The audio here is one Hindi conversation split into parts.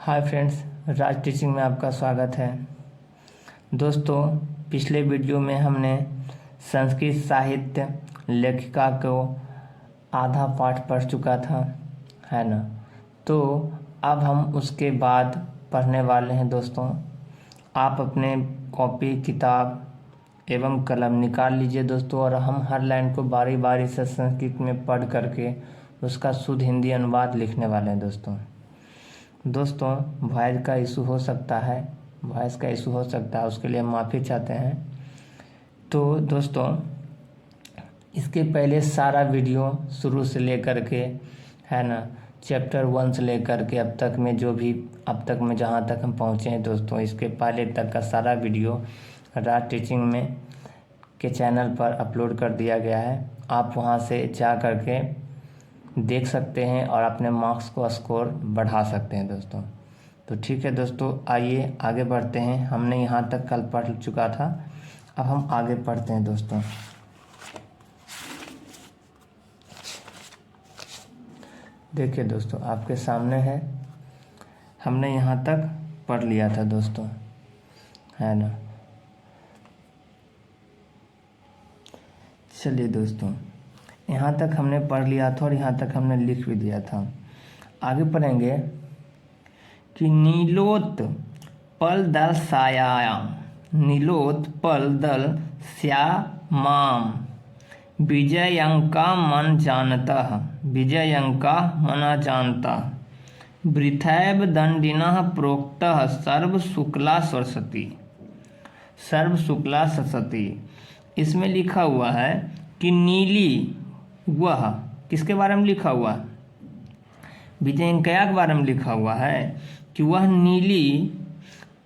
हाय फ्रेंड्स, राज टीचिंग में आपका स्वागत है। दोस्तों, पिछले वीडियो में हमने संस्कृत साहित्य लेखिका को आधा पाठ पढ़ चुका था, है ना। तो अब हम उसके बाद पढ़ने वाले हैं। दोस्तों, आप अपने कॉपी किताब एवं कलम निकाल लीजिए दोस्तों, और हम हर लाइन को बारी बारी से संस्कृत में पढ़ करके उसका शुद्ध हिंदी अनुवाद लिखने वाले हैं। दोस्तों, वॉइस का इशू हो सकता है, उसके लिए हम माफ़ी चाहते हैं। तो दोस्तों, इसके पहले सारा वीडियो शुरू से लेकर के, है ना, चैप्टर 1 से लेकर के अब तक में जहाँ तक हम पहुँचे हैं दोस्तों, इसके पहले तक का सारा वीडियो राज टीचिंग में के चैनल पर अपलोड कर दिया गया है। आप वहाँ से जा कर के देख सकते हैं और अपने मार्क्स को स्कोर बढ़ा सकते हैं दोस्तों। तो ठीक है दोस्तों, आइए आगे बढ़ते हैं। हमने यहाँ तक कल पढ़ चुका था, अब हम आगे पढ़ते हैं दोस्तों। देखिए दोस्तों, आपके सामने है, हमने यहाँ तक पढ़ लिया था दोस्तों, है ना। चलिए दोस्तों, यहाँ तक हमने पढ़ लिया था और यहाँ तक हमने लिख भी दिया था। आगे पढ़ेंगे कि नीलोत पल दल सायाम, नीलोत पल दल श्यामाम, विजयंका मन जानतः, विजयंका मना जानता, वृथैव दंडिनः प्रोक्तः सर्व शुक्ला सरस्वती। इसमें लिखा हुआ है कि नीली, वह किसके बारे में लिखा हुआ है? विजयंकया के बारे में लिखा हुआ है कि वह नीली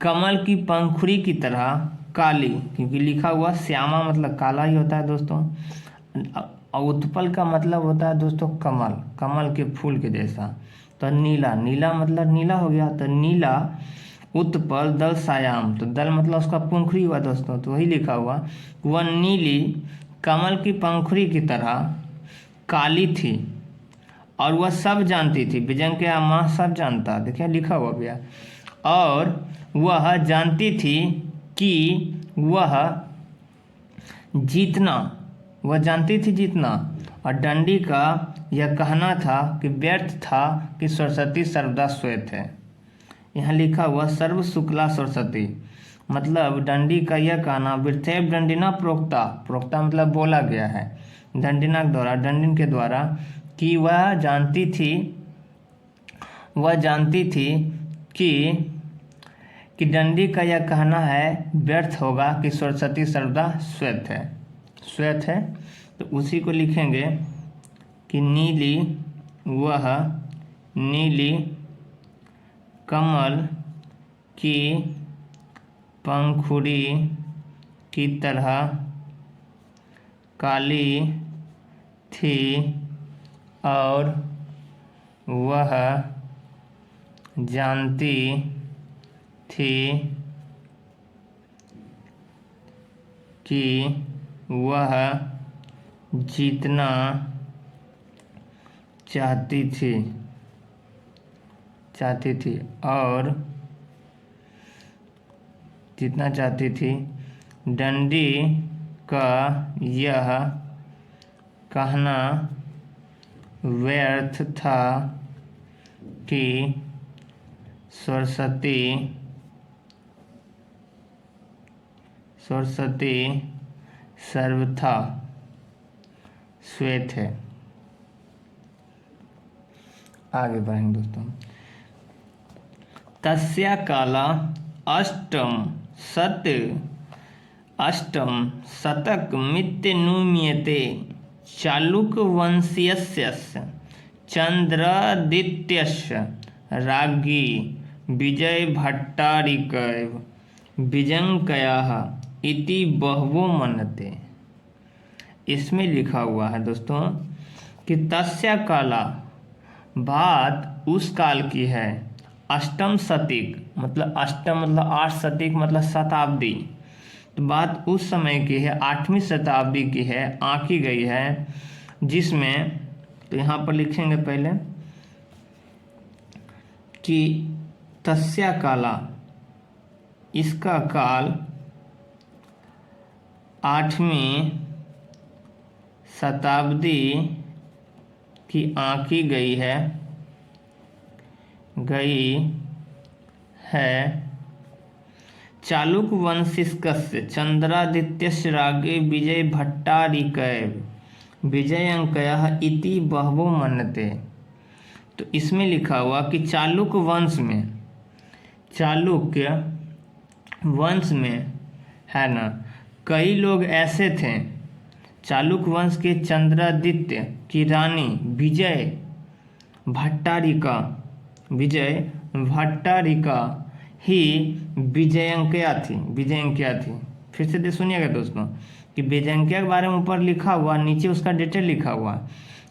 कमल की पंखुड़ी की तरह काली, क्योंकि लिखा हुआ श्यामा मतलब काला ही होता है दोस्तों, और उत्पल का मतलब होता है दोस्तों कमल के फूल के जैसा। तो नीला मतलब नीला हो गया, तो नीला उत्पल दल सायाम, तो दल मतलब उसका पंखुड़ी हुआ दोस्तों, तो वही लिखा हुआ वह नीली कमल की पंखुड़ी की तरह काली थी और वह सब जानती थी। विजयंकया माँ सब जानता, देखिए लिखा हुआ भैया। और वह जानती थी कि वह जानती थी जीतना, और डंडी का यह कहना था कि व्यर्थ था कि सरस्वती सर्वदा श्वेत है। यहाँ लिखा हुआ सर्व शुक्ला सरस्वती, मतलब डंडी का यह कहना, वृथैव दंडिना प्रोक्ता मतलब बोला गया है डंडिन के द्वारा, कि वह जानती थी कि डंडी का यह कहना है व्यर्थ होगा कि सरस्वती सर्वदा श्वेत है। तो उसी को लिखेंगे कि वह नीली कमल की पंखुड़ी की तरह काली थी और वह जानती थी कि वह जीतना चाहती थी और जीतना चाहती थी। डंडी का यह कहना व्यर्थ था कि सरस्वती सर्वथा श्वेत है। आगे बढ़ेंगे दोस्तों। तस्या काला अष्टम शतक मित्य नुमीयते चालुक वंशीयस्य चंद्रादित्यस्य राज्ञी विजय भट्टारिकैव विजयंकयाः इति बहवो मन्यते। इसमें लिखा हुआ है दोस्तों कि तस्या काला, बात उस काल की है, अष्टम शतीक मतलब 8 शतीक मतलब शताब्दी, तो बात उस समय की है, 8वीं शताब्दी की है, आंकी गई है, जिसमें, तो यहाँ पर लिखेंगे पहले कि तस्या काला, इसका काल 8वीं शताब्दी की आंकी गई है। चालुक्य वंशिकस्य चंद्रादित्यस्य राज्ञे विजय भट्टारिकैः विजयंकयः इति बहवो मन्यते। तो इसमें लिखा हुआ कि चालुक्य वंश में है ना, कई लोग ऐसे थे। चालुक्य वंश के चंद्रादित्य की रानी विजय भट्टारिका ही विजयंकया थी। फिर से सुनिएगा दोस्तों कि विजयंकया के बारे में ऊपर लिखा हुआ, नीचे उसका डिटेल लिखा हुआ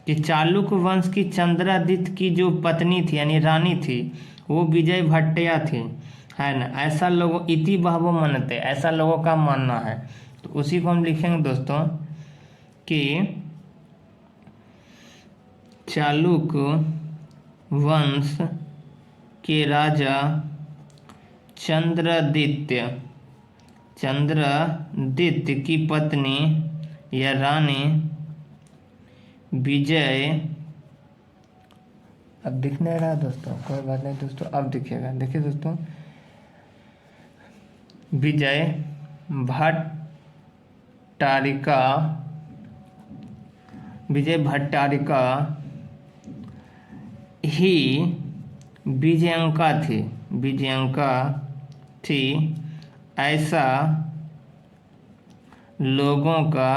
कि चालुक्य वंश की चंद्रादित्य की जो पत्नी थी यानी रानी थी वो विजय भट्टया थी, है ना। ऐसा लोगों इति बहवो मनते, ऐसा लोगों का मानना है। तो उसी को हम लिखेंगे दोस्तों कि चालुक्य वंश के राजा चंद्रादित्य की पत्नी या रानी विजय, अब दिख नहीं रहा दोस्तों, कोई बात नहीं दोस्तों, अब दिखेगा। देखिए दोस्तों, विजय भट्टारिका ही विजयंका थी, ऐसा लोगों का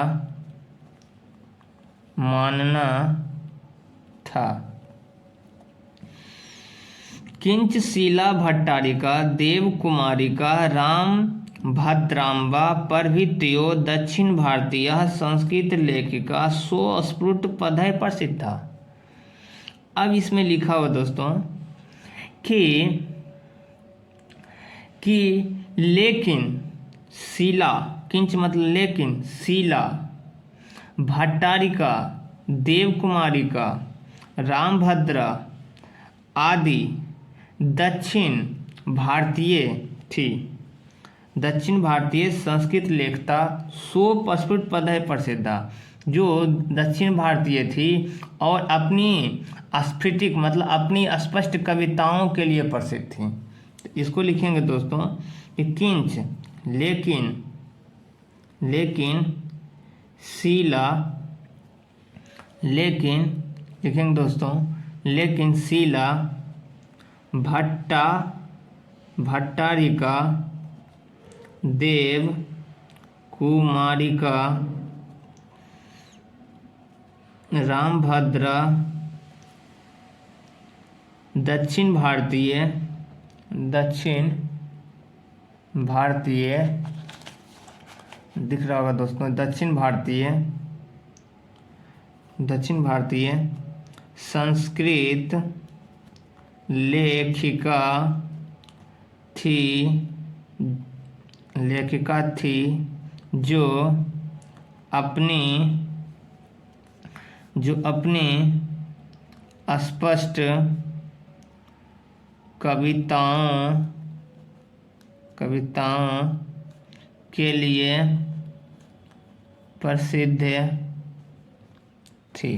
मानना था। किंच शीला भट्टारिका देवकुमारिका राम भद्राम्बा प्रभृतयो दक्षिण भारतीय संस्कृत लेखिका स्वस्फुट पदय प्रसिद्धा। अब इसमें लिखा हुआ दोस्तों कि लेकिन शीला, किंच मतलब लेकिन, शीला भट्टारिका देवकुमारिका रामभद्रा आदि दक्षिण भारतीय संस्कृत लेखता स्वस्फुट पदय प्रसिद्धा, जो दक्षिण भारतीय थी और अपनी स्फटिक मतलब अपनी स्पष्ट कविताओं के लिए प्रसिद्ध थी। तो इसको लिखेंगे दोस्तों कि किंच लेकिन शीला, लिखेंगे दोस्तों लेकिन शीला भट्टारिका देव कुमारिका रामभद्रा दक्षिण भारतीय दिख रहा होगा दोस्तों, दक्षिण भारतीय संस्कृत लेखिका थी जो अपनी स्पष्ट कविताओं के लिए प्रसिद्ध थी।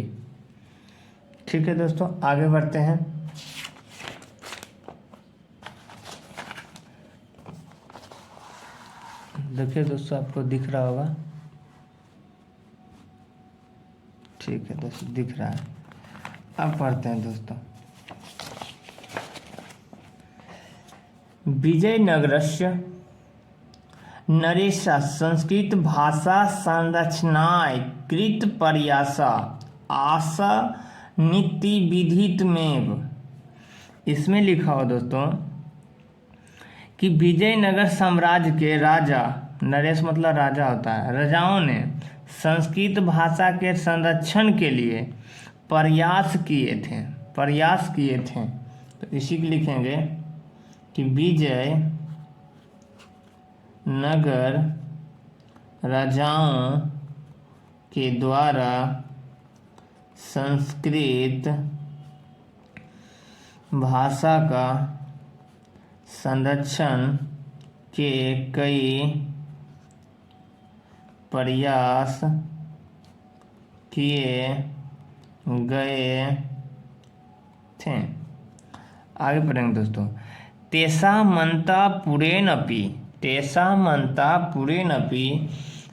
ठीक है दोस्तों, आगे बढ़ते हैं। देखिए दोस्तों, आपको दिख रहा होगा, ठीक है दोस्तों, दिख रहा है। अब पढ़ते हैं दोस्तों। विजयनगरस्य नरेशा संस्कृत भाषा संरचनाय कृत प्रयासा आशा नीति विदितमेव। इसमें लिखा हो दोस्तों कि विजयनगर साम्राज्य के राजा, नरेश मतलब राजा होता है, राजाओं ने संस्कृत भाषा के संरक्षण के लिए प्रयास किए थे। तो इसी को लिखेंगे कि विजय नगर राजाओं के द्वारा संस्कृत भाषा का संरक्षण के कई प्रयास किए गए थे। आगे पढ़ेंगे दोस्तों। तेषां मन्ता पुरेणपि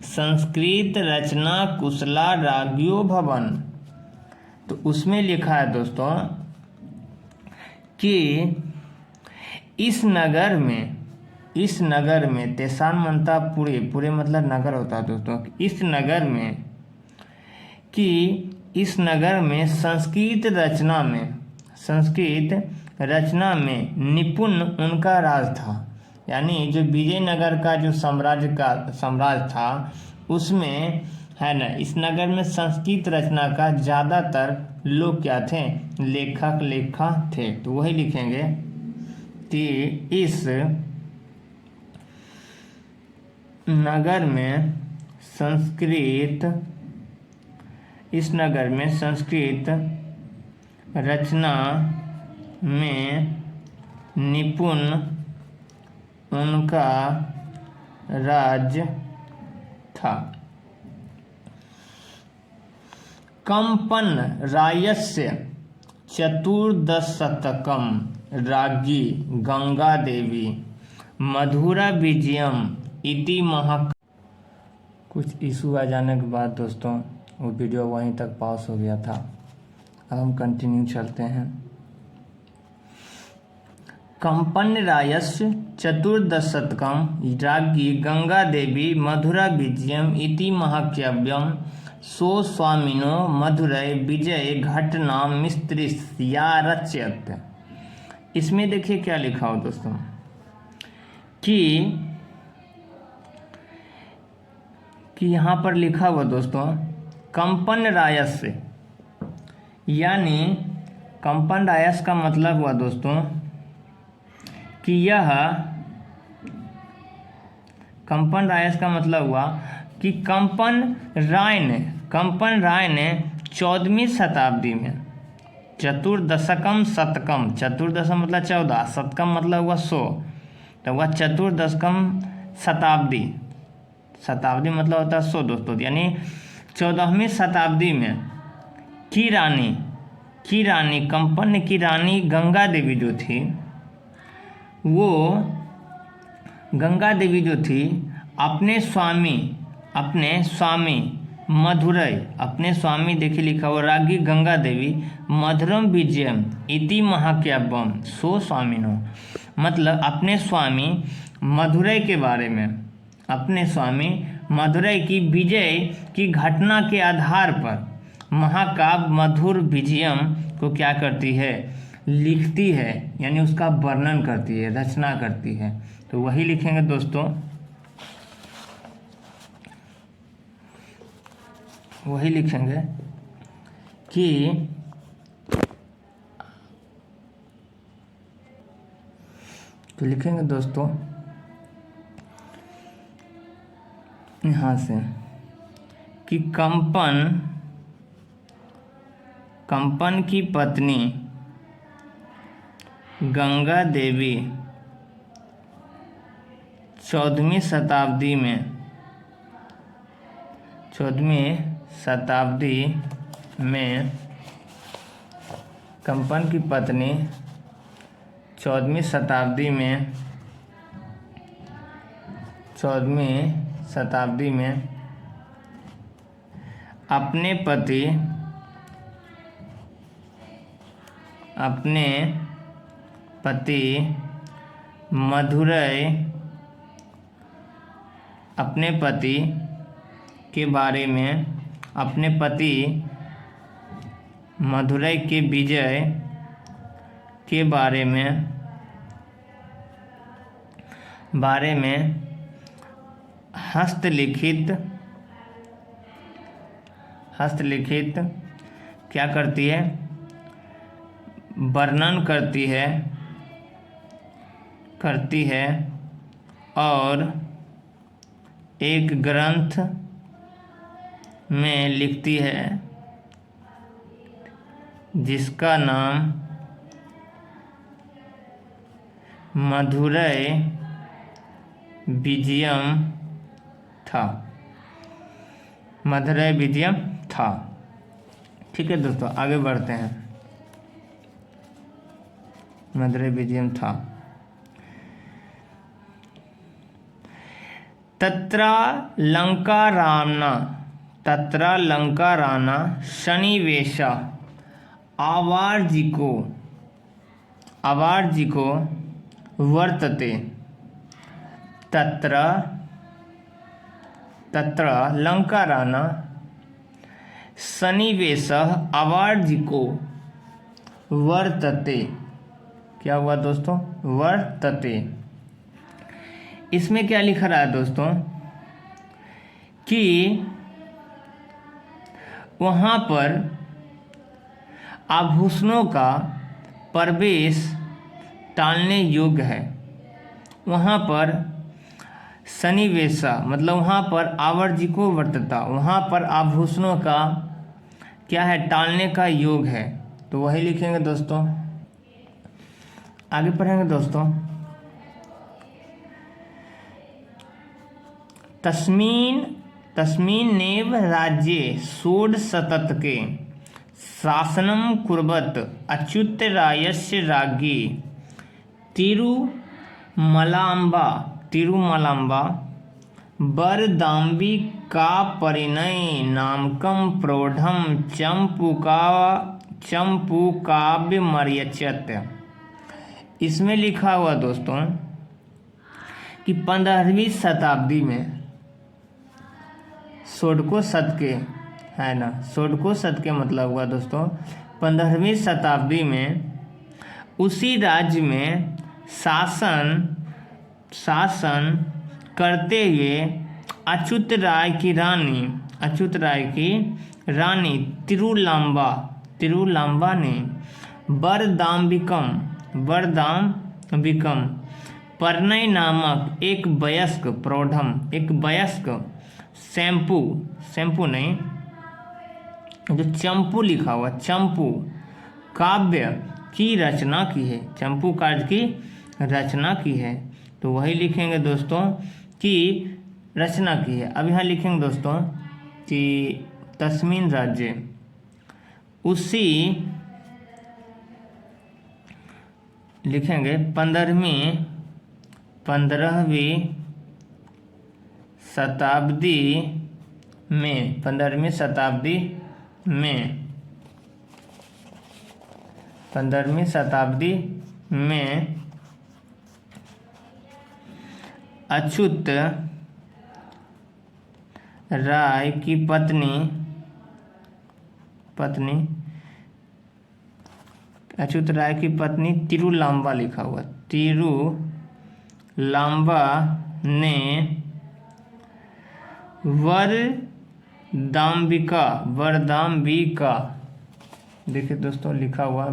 संस्कृत रचना कुशला राज्ञो भवन। तो उसमें लिखा है दोस्तों कि इस नगर में तेषां मन्ता पूरे मतलब नगर होता है दोस्तों। इस नगर में संस्कृत रचना में निपुण उनका राज था। यानी जो विजयनगर का जो साम्राज्य था उसमें है ना, इस नगर में संस्कृत रचना का ज़्यादातर लोग क्या थे, लेखा थे। तो वही लिखेंगे कि इस नगर में संस्कृत रचना में निपुण उनका राज्य था। कंपन रायस्य चतुर्दशशतकम राज्ञी गंगा देवी मधुरा विजयम इति कुछ इशू आ जाने के बाद दोस्तों वो वीडियो वहीं तक पॉज हो गया था। अब हम कंटिन्यू चलते हैं। कंपन रायस्य चतुर्दशशतकम राज्ञी गंगा देवी मधुरा विजयम इति महाकाव्यम सो स्वामिनो मधुरै विजय घटना मिस्त्रिया रचयत। इसमें देखिए क्या लिखा हो दोस्तों कि यहाँ पर लिखा हुआ दोस्तों कंपन रायस्य, यानी कंपन रायस का मतलब हुआ दोस्तों कि यह कंपन रायस का मतलब हुआ कि कंपन राय ने 14वीं शताब्दी में चतुर्दशकम मतलब 14, शतकम मतलब हुआ 100, तो हुआ चतुर्दशकम शताब्दी मतलब होता है 100 दोस्तों। यानी 14वीं शताब्दी में की रानी कंपन की रानी गंगा देवी जो थी, वो गंगा देवी जो थी अपने स्वामी मधुरै, अपने स्वामी देखिए लिखा हुआ राज्ञी गंगा देवी मधुरम विजयम इति महाकाव्यम सो स्वामिनो, मतलब अपने स्वामी मधुरै के बारे में, अपने स्वामी मधुरै की विजय की घटना के आधार पर महाकाव्य मधुर विजयम को क्या करती है, लिखती है, यानी उसका वर्णन करती है, रचना करती है। तो वही लिखेंगे दोस्तों, वही लिखेंगे कि तो लिखेंगे दोस्तों यहाँ से कि कंपन की पत्नी गंगा देवी 14वीं शताब्दी में कंपन की पत्नी 14वीं शताब्दी में अपने पति मधुरै, अपने पति के बारे में, अपने पति मधुरै के विजय के बारे में हस्तलिखित क्या करती है, वर्णन करती है और एक ग्रंथ में लिखती है जिसका नाम मधुरै विजयम था। मधुरै विजयम था। ठीक है दोस्तों, आगे बढ़ते हैं। मधुरै विजयम था। तत्रा लंकाराना सन्निवेश आवर्जिको वर्तते। तत्र लंकाराना सन्निवेश आवर्जिको वर्तते। क्या हुआ दोस्तों? वर्तते। इसमें क्या लिखा रहा है दोस्तों कि वहाँ पर आभूषणों का प्रवेश टालने योग्य है। वहाँ पर सन्निवेशा मतलब वहाँ पर आवर्जिको वर्तता, वहाँ पर आभूषणों का क्या है? टालने का योग है। तो वही लिखेंगे दोस्तों। आगे पढ़ेंगे दोस्तों। तस्मिन्नेव राज्ये षोडशशतके शासनं कुर्वत् अच्युतरायस्य राज्ञी तिरुमलाम्बा वरदाम्बिकापरिणयनामकं प्रौढं चंपूकाव्यमर्यचत। इसमें लिखा हुआ दोस्तों कि 15वीं शताब्दी में षोडशों शतके है ना, षोडशों शतके मतलब हुआ दोस्तों 15वीं शताब्दी में उसी राज्य में शासन करते हुए अच्युत राय की रानी तिरुलाम्बा ने वरदाम्बिकम परिणय नामक एक वयस्क शैम्पू नहीं, जो चंपू लिखा हुआ चंपू काव्य की रचना की है। चंपू काव्य की रचना की है। तो वही लिखेंगे दोस्तों कि रचना की है। अब यहाँ लिखेंगे दोस्तों कि तस्मिन राज्य उसी लिखेंगे 15वीं शताब्दी में 15वीं शताब्दी में अच्युत राय की पत्नी तिरुलाम्बा लिखा हुआ तिरुलाम्बा ने वरदाम्बिका देखिए दोस्तों लिखा हुआ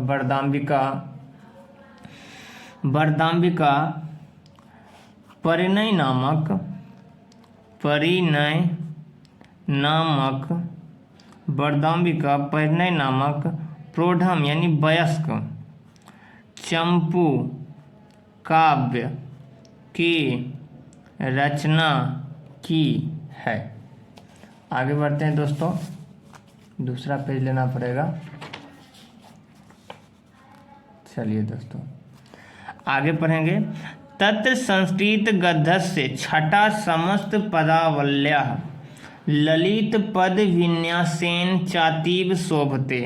वरदाम्बिका परिणय नामक प्रौढ़म यानी वयस्क चंपू काव्य की रचना की है। आगे बढ़ते हैं दोस्तों, दूसरा पेज लेना पड़ेगा। चलिए दोस्तों आगे पढ़ेंगे। तत्र संस्कृत गद्यस्य छठा समस्त पदावल्या ललित पद विन्यासेन चातीव शोभते।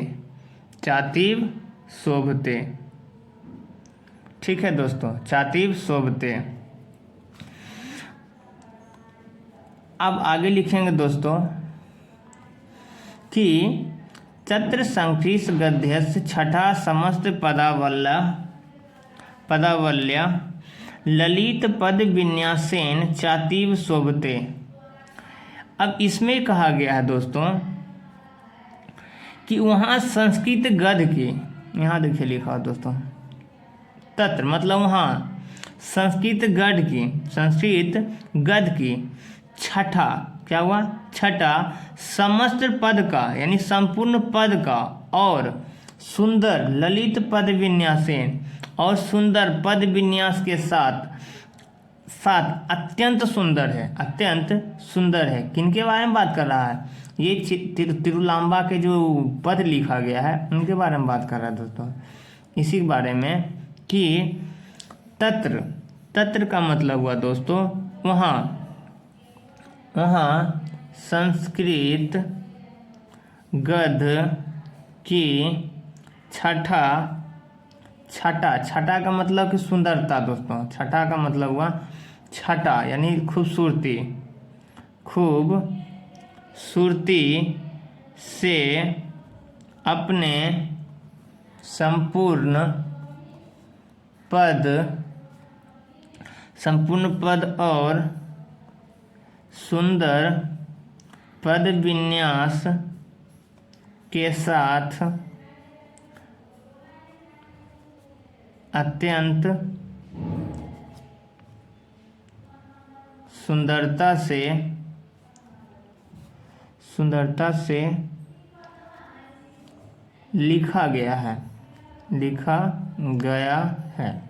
ठीक है दोस्तों, चातीव शोभते। अब आगे लिखेंगे दोस्तों कि तत्र संस्कृत गद्यस्य छठा समस्त पदावल्या ललित पद विन्यासेन चातीव शोभते। अब इसमें कहा गया है दोस्तों कि वहाँ संस्कृत गद्य की, यहाँ देखिए लिखा हो दोस्तों, तत्र मतलब वहाँ संस्कृत गद्य की छठा, क्या हुआ? छठा समस्त पद का यानी संपूर्ण पद का और सुंदर ललित पद विन्यासेन और सुंदर पद विन्यास के साथ साथ अत्यंत सुंदर है, अत्यंत सुंदर है। किनके बारे में बात कर रहा है? ये तिरुलांबा के जो पद लिखा गया है उनके बारे में बात कर रहा है दोस्तों। इसी के बारे में कि तत्र, तत्र का मतलब हुआ दोस्तों वहाँ, वहाँ संस्कृत गद्य की छठा, छठा, छठा का मतलब कि सुंदरता दोस्तों, छठा का मतलब हुआ छठा यानी खूबसूरती, खूबसूरती से अपने संपूर्ण पद और सुंदर पद विन्यास के साथ अत्यंत सुंदरता से लिखा गया है, लिखा गया है।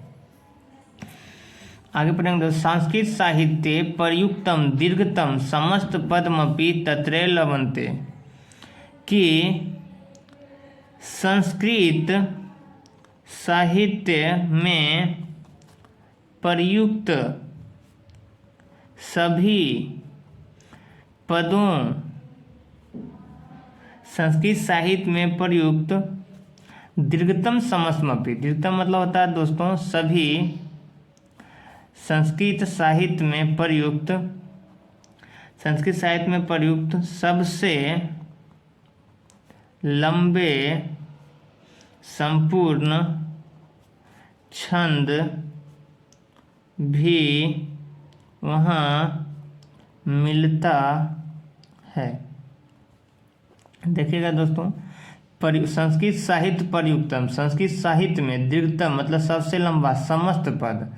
आगे पढ़ेंगे। संस्कृत साहित्ये प्रयुक्तम दीर्घतम समस्त पदमपि तत्रैव लभन्ते, कि संस्कृत साहित्य में प्रयुक्त सभी पदों, संस्कृत साहित्य में प्रयुक्त दीर्घतम समस्तमपि, दीर्घतम मतलब होता है दोस्तों सभी, संस्कृत साहित्य में प्रयुक्त, संस्कृत साहित्य में प्रयुक्त सबसे लंबे संपूर्ण छंद भी वहाँ मिलता है। देखिएगा दोस्तों, संस्कृत साहित्य प्रयुक्तम, संस्कृत साहित्य में दीर्घतम मतलब सबसे लंबा, समस्त पद,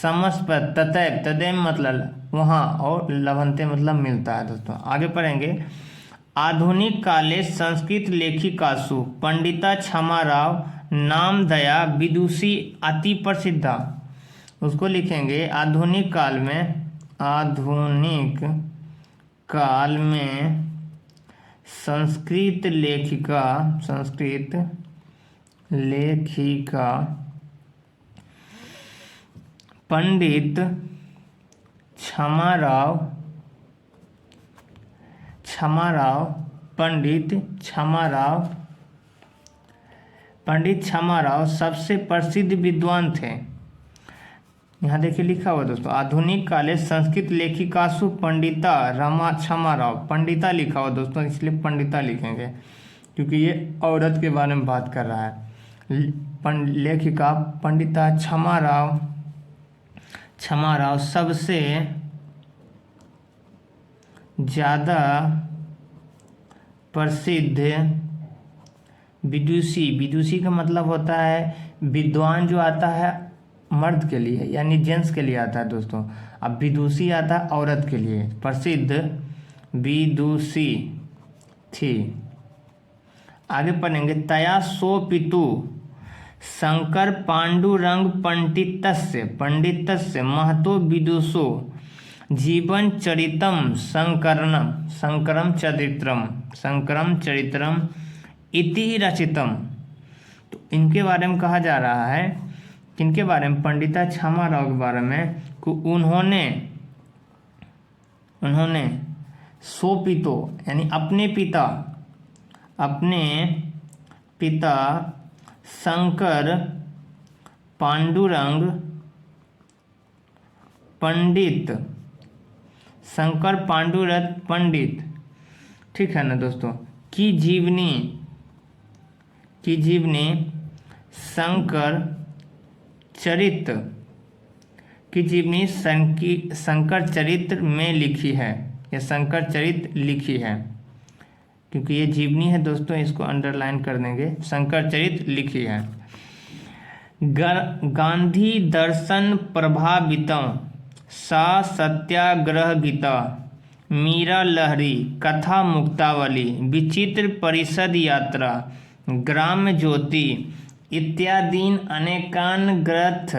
समस्त पद, ततैव, तदैव मतलब वहाँ, और लभन्ते मतलब मिलता है दोस्तों। आगे पढ़ेंगे। आधुनिक काले संस्कृत लेखिकासु पंडिता क्षमाराव नामधया विदुषी अति प्रसिद्धा। उसको लिखेंगे आधुनिक काल में, आधुनिक काल में संस्कृत लेखिका, संस्कृत लेखिका पंडित क्षमाराव, पंडित क्षमाराव सबसे प्रसिद्ध विद्वान थे। यहाँ देखिए लिखा हुआ दोस्तों, आधुनिक काले संस्कृत लेखिकासु पंडिता रमा क्षमाराव, पंडिता लिखा हुआ दोस्तों, इसलिए पंडिता लिखेंगे क्योंकि ये औरत के बारे में बात कर रहा है। लेखिका पंडिता क्षमाराव सबसे ज़्यादा प्रसिद्ध विदुषी, विदुषी का मतलब होता है विद्वान जो आता है मर्द के लिए यानी जेंट्स के लिए आता है दोस्तों। अब विदुषी आता है औरत के लिए, प्रसिद्ध विदुषी थी। आगे पढ़ेंगे। तया सोपितु शंकर पांडुरंग पंडितस्य महतो विदुषो जीवन चरितम संकरम चरित्रम इति रचितम। तो इनके बारे में कहा जा रहा है, किनके बारे में? पंडिता क्षमाराव के बारे में, कि उन्होंने सोपितो यानी अपने पिता शंकर पांडुरंग पंडित, ठीक है ना दोस्तों, की जीवनी शंकर चरित्र की जीवनी शंकर चरित्र में लिखी है, या शंकर चरित्र लिखी है, क्योंकि ये जीवनी है दोस्तों, इसको अंडरलाइन कर देंगे, शंकर चरित्र लिखी है। गांधी दर्शन प्रभावितों सा सत्याग्रह गीता मीरा लहरी कथा मुक्तावली विचित्र परिषद यात्रा ग्राम ज्योति इत्यादीन अनेकान ग्रंथ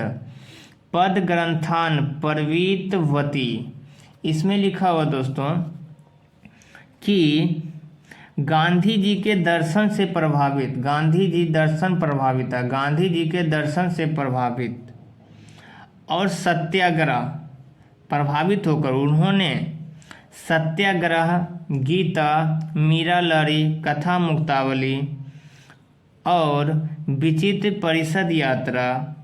पद ग्रंथान प्रवीतवती। इसमें लिखा हुआ दोस्तों कि गांधी जी के दर्शन से प्रभावित, गांधी जी दर्शन प्रभावित है, गांधी जी के दर्शन से प्रभावित और सत्याग्रह प्रभावित होकर उन्होंने सत्याग्रह, गीता, मीरा लहरी, कथा मुक्तावली और विचित्र परिषद यात्रा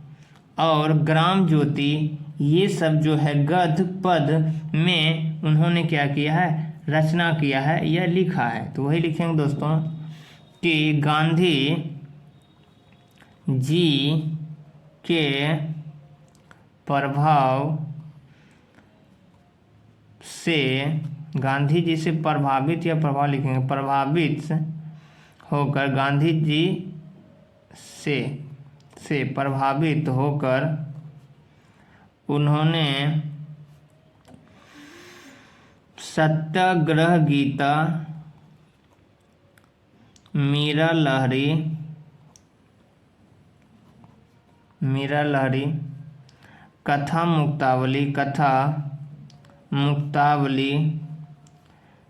और ग्राम ज्योति, ये सब जो है गद्य पद में उन्होंने क्या किया है, रचना किया है या लिखा है। तो वही लिखेंगे दोस्तों कि गांधी जी के प्रभाव से, गांधी जी से प्रभावित या प्रभाव लिखेंगे, प्रभावित होकर, गांधी जी से प्रभावित होकर उन्होंने सत्याग्रह, गीता, मीरा लहरी, कथा मुक्तावली,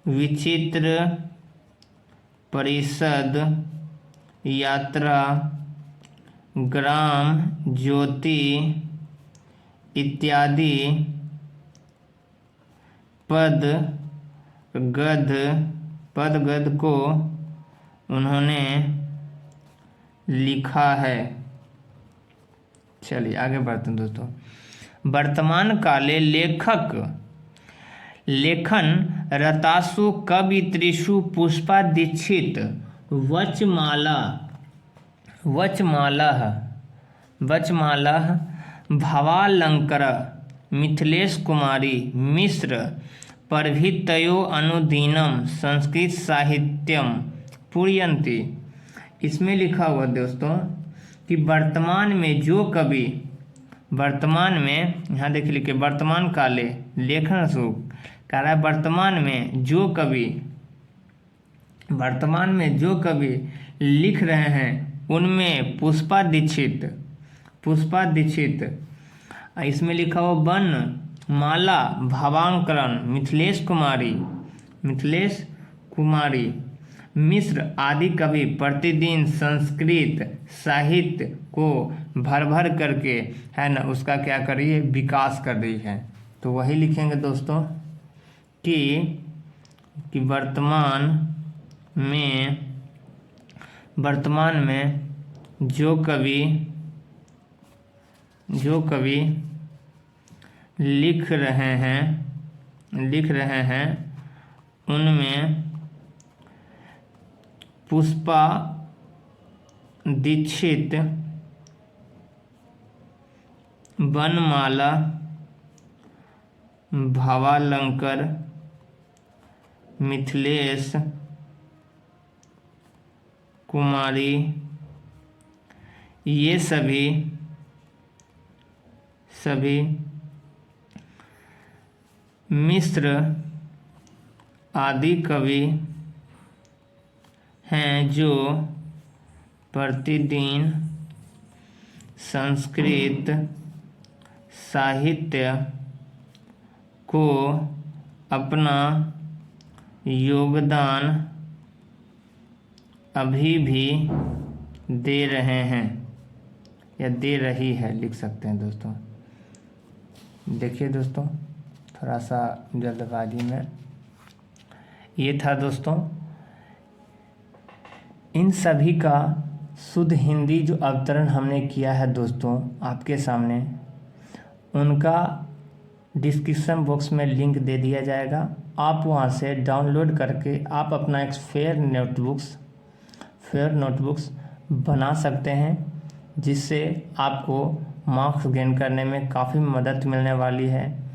विचित्र परिषद यात्रा, ग्राम ज्योति इत्यादि पद गद्य को उन्होंने लिखा है। चलिए आगे बढ़ते हैं दोस्तों। वर्तमान काले लेखन रतासु कवित्रिषु पुष्पा दीक्षित वचमाला भावालंकर, मिथिलेश कुमारी मिश्र प्रभृतयो अनुदीनम संस्कृत साहित्यम पूरयन्ति। इसमें लिखा हुआ दोस्तों कि वर्तमान में जो कवि, वर्तमान में यहाँ देख लिखे वर्तमान काले लेखन सुख कह रहा है, वर्तमान में जो कवि लिख रहे हैं उनमें पुष्पा दीक्षित, इसमें लिखा हुआ वन माला भावांकरण, मिथिलेश कुमारी मिश्र आदि कवि प्रतिदिन संस्कृत साहित्य को भर करके है ना उसका क्या करिए, विकास कर रही है। तो वही लिखेंगे दोस्तों कि वर्तमान में जो कवि लिख रहे हैं उनमें पुष्पा दीक्षित, वनमाला भावालंकर, मिथिलेश कुमारी, ये सभी मिश्र आदि कवि हैं जो प्रतिदिन संस्कृत साहित्य को अपना योगदान अभी भी दे रहे हैं या दे रही है, लिख सकते हैं दोस्तों। देखिए दोस्तों थोड़ा सा जल्दबाजी में ये था दोस्तों। इन सभी का शुद्ध हिंदी जो अवतरण हमने किया है दोस्तों आपके सामने, उनका डिस्क्रिप्शन बॉक्स में लिंक दे दिया जाएगा। आप वहां से डाउनलोड करके आप अपना एक फेयर नोटबुक्स बना सकते हैं, जिससे आपको मार्क्स गेन करने में काफ़ी मदद मिलने वाली है।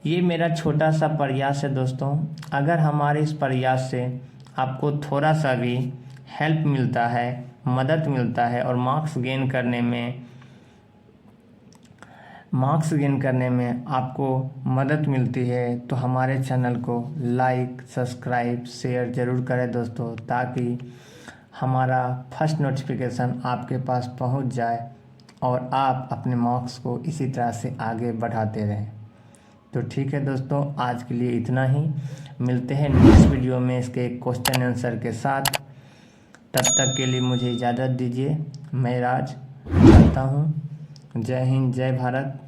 ये मेरा छोटा सा प्रयास है दोस्तों। अगर हमारे इस प्रयास से आपको थोड़ा सा भी हेल्प मिलता है, मदद मिलता है और मार्क्स गेन करने में आपको मदद मिलती है, तो हमारे चैनल को लाइक, सब्सक्राइब, शेयर ज़रूर करें दोस्तों, ताकि हमारा फर्स्ट नोटिफिकेशन आपके पास पहुंच जाए और आप अपने मार्क्स को इसी तरह से आगे बढ़ाते रहें। तो ठीक है दोस्तों, आज के लिए इतना ही। मिलते हैं नेक्स्ट वीडियो में इसके क्वेश्चन आंसर के साथ। तब तक के लिए मुझे इजाज़त दीजिए। मैं राज चाहता हूँ। जय हिंद, जय भारत।